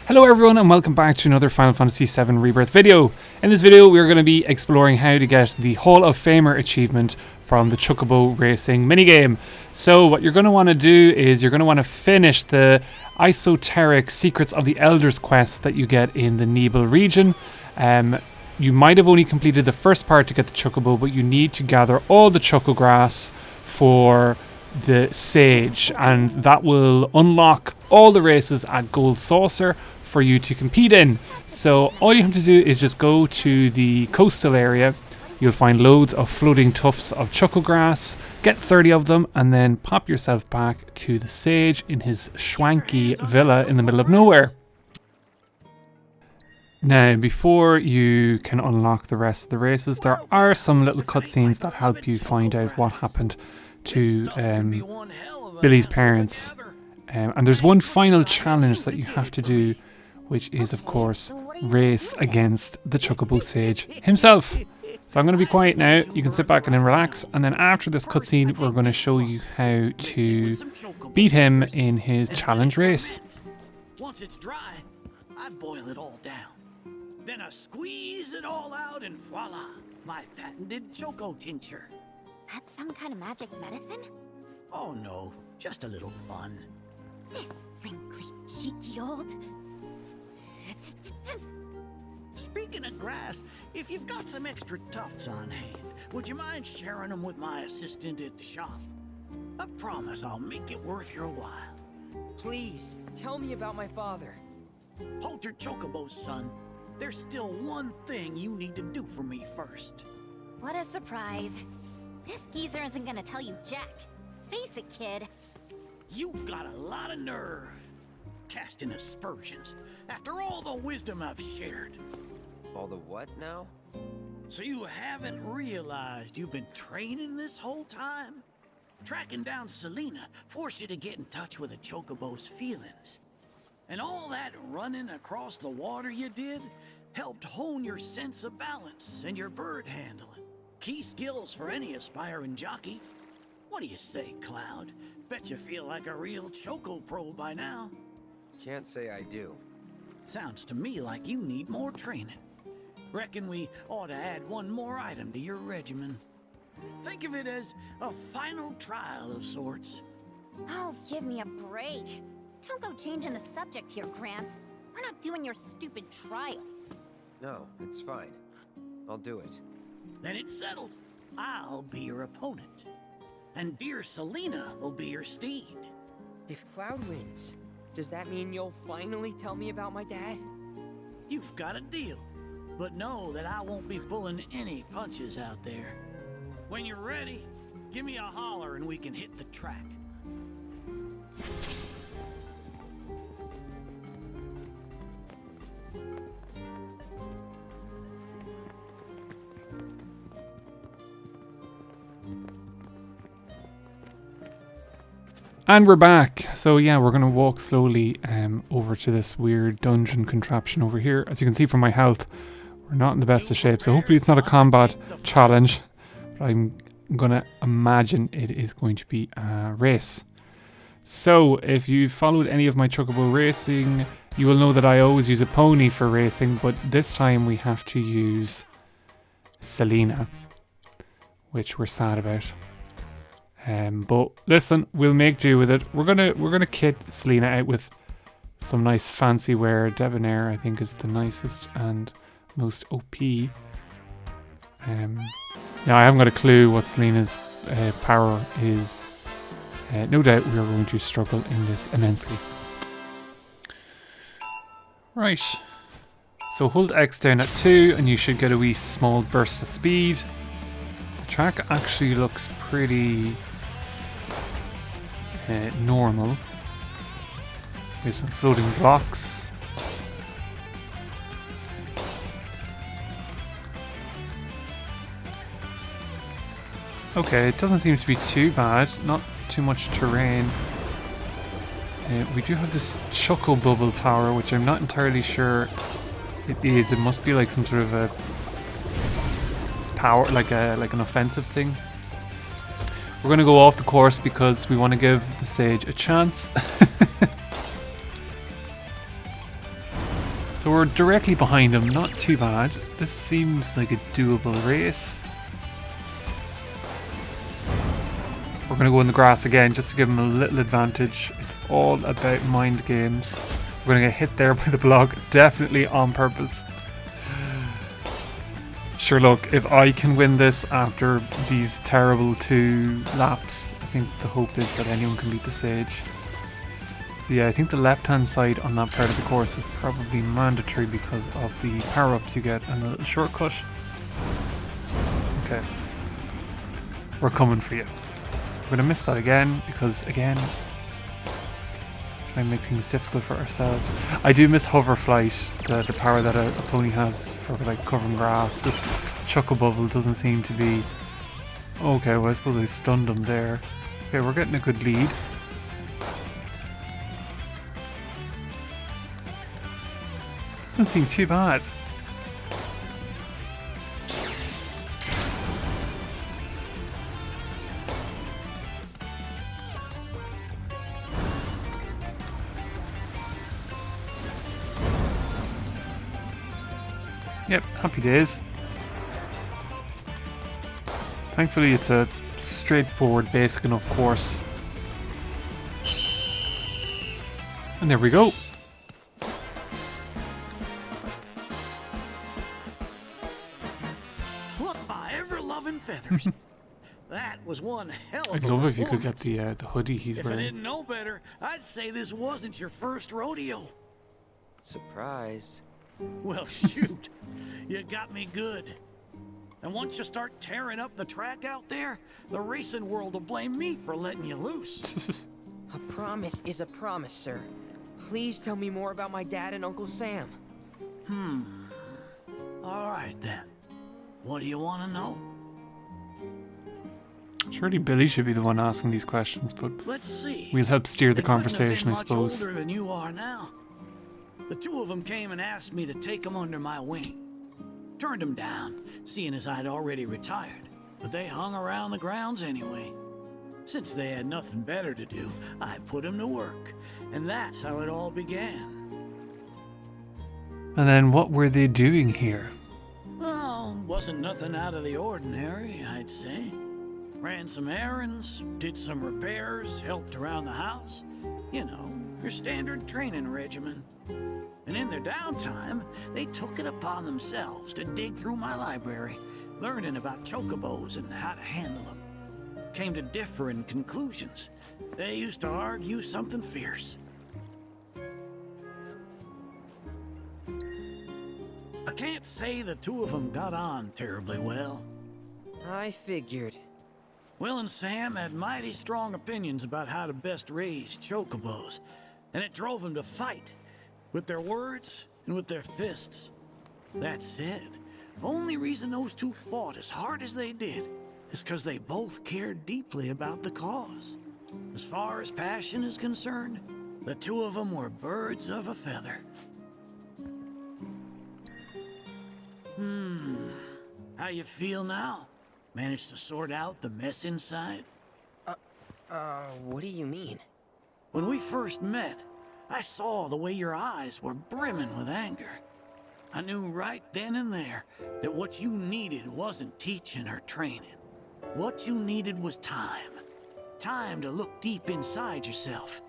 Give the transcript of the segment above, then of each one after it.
Hello everyone and welcome back to another Final Fantasy VII Rebirth video. In this video we're going to be exploring how to get the Hall of Famer achievement from the Chocobo Racing minigame. So what you're going to want to do is you're going to want to finish the Esoteric Secrets of the Elders quest that you get in the Nebel region. You might have only completed the first part to get the Chocobo, but you need to gather all the Choco Grass for the Sage, and that will unlock all the races at Gold Saucer for you to compete in. So all you have to do is just go to the coastal area. You'll find loads of floating tufts of Choco Grass, get 30 of them, and then pop yourself back to the Sage in his schwanky villa in the middle of nowhere. Now, before you can unlock the rest of the races, there are some little cutscenes that help you find out what happened to Billy's parents. And there's one final challenge that you have to do, which is, of course, race against the Chocobo Sage himself. So I'm going to be quiet now. You can sit back and then relax. And then after this cutscene, we're going to show you how to beat him in his challenge race. Once it's dry, I boil it all down. Then I squeeze it all out and voila, my patented Choco tincture. That's some kind of magic medicine? Oh no, just a little fun. This wrinkly, cheeky old... Speaking of grass, if you've got some extra tufts on hand, would you mind sharing them with my assistant at the shop? I promise I'll make it worth your while. Please, tell me about my father. Hold your chocobos, son. There's still one thing you need to do for me first. What a surprise. This geezer isn't gonna tell you jack. Face it, kid. You got a lot of nerve. Casting aspersions after all the wisdom I've shared. All the what now? So you haven't realized you've been training this whole time? Tracking down Selena forced you to get in touch with a Chocobo's feelings. And all that running across the water you did helped hone your sense of balance and your bird handling. Key skills for any aspiring jockey. What do you say, Cloud? Bet you feel like a real Choco pro by now. Can't say I do. Sounds to me like you need more training. Reckon we ought to add one more item to your regimen. Think of it as a final trial of sorts. Oh, give me a break. Don't go changing the subject here, Gramps. We're not doing your stupid trial. No, it's fine. I'll do it. Then it's settled. I'll be your opponent. And dear Selena will be your steed. If Cloud wins, does that mean you'll finally tell me about my dad? You've got a deal. But know that I won't be pulling any punches out there. When you're ready, give me a holler and we can hit the track. And we're back. So yeah, we're going to walk slowly over to this weird dungeon contraption over here. As you can see from my health, we're not in the best of shape. So hopefully it's not a combat challenge. But I'm going to imagine it is going to be a race. So if you've followed any of my Chocobo Racing, you will know that I always use a pony for racing. But this time we have to use Selena, which we're sad about. But listen, we'll make do with it. We're gonna kit Selena out with some nice fancy wear. Debonair, I think, is the nicest and most OP. Now I haven't got a clue what Selena's power is. No doubt we are going to struggle in this immensely. Right. So hold X down at 2 and you should get a wee small burst of speed. The track actually looks pretty normal. There's some floating blocks. Okay, it doesn't seem to be too bad. Not too much terrain. We do have this Choco Bubble power, which I'm not entirely sure it is. It must be like some sort of a power, like an offensive thing. We're going to go off the course because we want to give the Sage a chance. So we're directly behind him, not too bad. This seems like a doable race. We're going to go in the grass again just to give him a little advantage. It's all about mind games. We're going to get hit there by the block, definitely on purpose. Sure, look, if I can win this after these terrible 2 laps, I think the hope is that anyone can beat the sage. So yeah, I think the left-hand side on that part of the course is probably mandatory because of the power-ups you get and the little shortcut. Okay. We're coming for you. We're going to miss that again because, again, try and make things difficult for ourselves. I do miss hover flight, the power that a pony has for like covering grass. This Chocobo doesn't seem to be... Okay, well I suppose I stunned him there. Okay, we're getting a good lead. Doesn't seem too bad. Yep, happy days. Thankfully it's a straightforward, basic enough course. And there we go. Pluck my ever-loving feathers. That was one hell of a I'd love if you could get performance. the hoodie he's If I wearing. didn't know better, I'd say this wasn't your first rodeo. Surprise. Well, shoot. You got me good. And once you start tearing up the track out there, the racing world will blame me for letting you loose. A promise is a promise, sir. Please tell me more about my dad and Uncle Sam. All right, then. What do you want to know? Surely Billy should be the one asking these questions, but Let's see. we'll help steer the They couldn't have conversation, been I much suppose. older than you are now. The 2 of them came and asked me to take them under my wing. Turned them down, seeing as I'd already retired. But they hung around the grounds anyway. Since they had nothing better to do, I put them to work. And that's how it all began. And then what were they doing here? Well, wasn't nothing out of the ordinary, I'd say. Ran some errands, did some repairs, helped around the house. You know, your standard training regimen. And in their downtime, they took it upon themselves to dig through my library, learning about chocobos and how to handle them. Came to differing conclusions. They used to argue something fierce. I can't say the 2 of them got on terribly well. I figured. Will and Sam had mighty strong opinions about how to best raise chocobos, and it drove them to fight. With their words and with their fists. That said, only reason those 2 fought as hard as they did is because they both cared deeply about the cause. As far as passion is concerned, the 2 of them were birds of a feather. How you feel now? Managed to sort out the mess inside? What do you mean? When we first met, I saw the way your eyes were brimming with anger. I knew right then and there that what you needed wasn't teaching or training. What you needed was time. Time to look deep inside yourself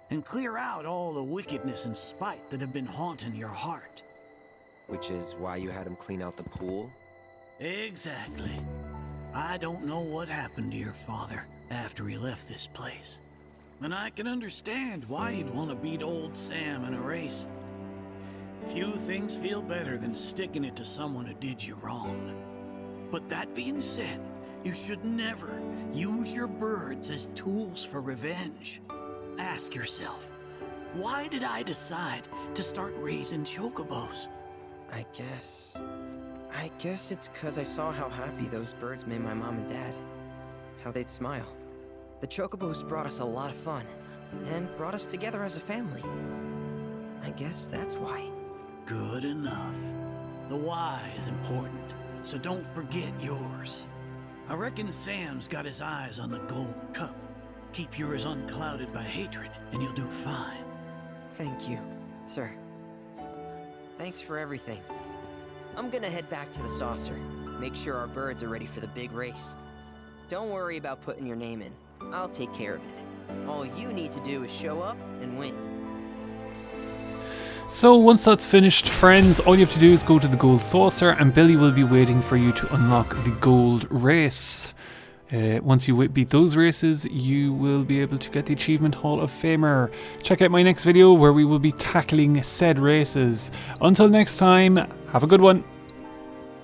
and clear out all the wickedness and spite that have been haunting your heart. Which is why you had him clean out the pool? Exactly. I don't know what happened to your father after he left this place. And I can understand why you'd want to beat old Sam in a race. Few things feel better than sticking it to someone who did you wrong. But that being said, you should never use your birds as tools for revenge. Ask yourself, why did I decide to start raising chocobos? I guess it's 'cause I saw how happy those birds made my mom and dad. How they'd smile. The chocobos brought us a lot of fun, and brought us together as a family. I guess that's why. Good enough. The why is important, so don't forget yours. I reckon Sam's got his eyes on the gold cup. Keep yours unclouded by hatred, and you'll do fine. Thank you, sir. Thanks for everything. I'm gonna head back to the saucer. Make sure our birds are ready for the big race. Don't worry about putting your name in. I'll take care of it. All you need to do is show up and win. So once that's finished, friends, all you have to do is go to the gold saucer and Billy will be waiting for you to unlock the gold race. Once you beat those races, you will be able to get the Achievement Hall of Famer. Check out my next video where we will be tackling said races. Until next time, have a good one.